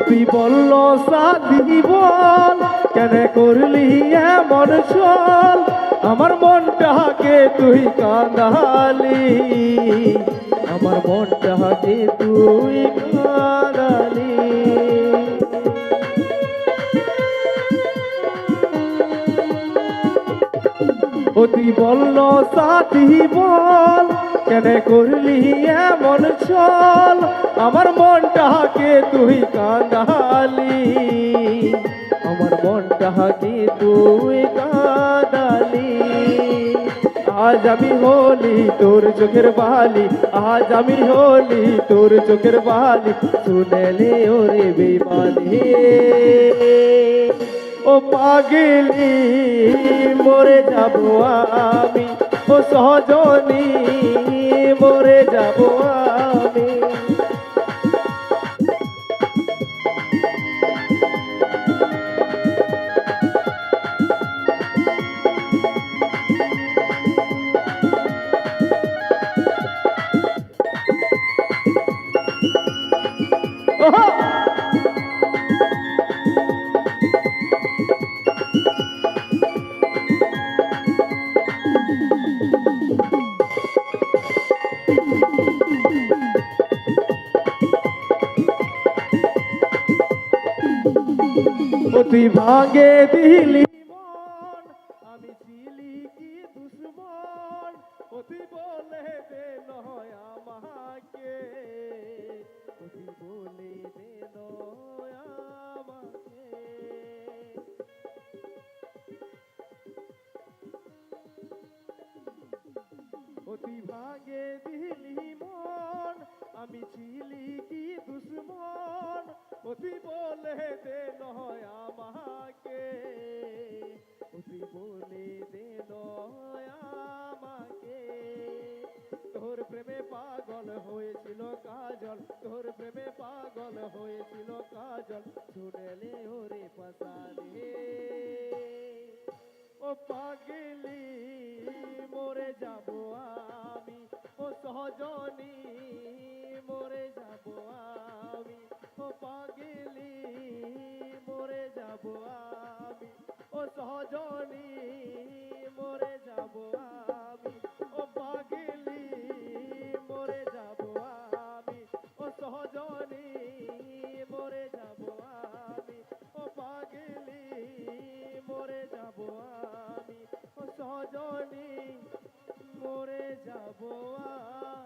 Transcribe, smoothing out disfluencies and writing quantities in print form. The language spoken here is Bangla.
তুই বলল সাথী বল কেন করলি এমন চল আমার মনটাকে তুই কাঁদালি আমার মনটাকে তুই কাঁদালি তুই বলল সাথী বল কেন করলি এমন চল আমার মনটাকে তুই কাঁদালি আমার মনটাকে তুই কাঁদালি আজ আমি হলি তোর চোখের বালি আজ আমি হলি তোর চোখের বালি শুনেলে ওরে বেমানি ও পাগলি মরে যাব আমি ও সজনী মরে যাব আমি তুই ভাঙে দিলি মন আমি ছিলি কি দুশ্মন তুই বলে দে নয় আমাকে তুই বলে দে নয় আমাকে তুই ভাঙে দিলি মন আমি ছিলি কি দুশ্মন তুই বলে দে নয় আমাকে তুই বলে দে নয় আমাকে তোর প্রেমে পাগল হয়েছিল কাজল তোর প্রেমে পাগল হয়েছিল কাজল শুনেলে ওরে পাশালে ও পাগলি মরে যাব আমি ও সজনী মরে যাব আমি ও পাগলি মরে যাব আমি ও সজনী মরে যাব আমি ও পাগলি মরে যাব আমি ও সজনী মরে যাব আমি ও পাগলি মরে যাব আমি ও সজনী মরে যাব আমি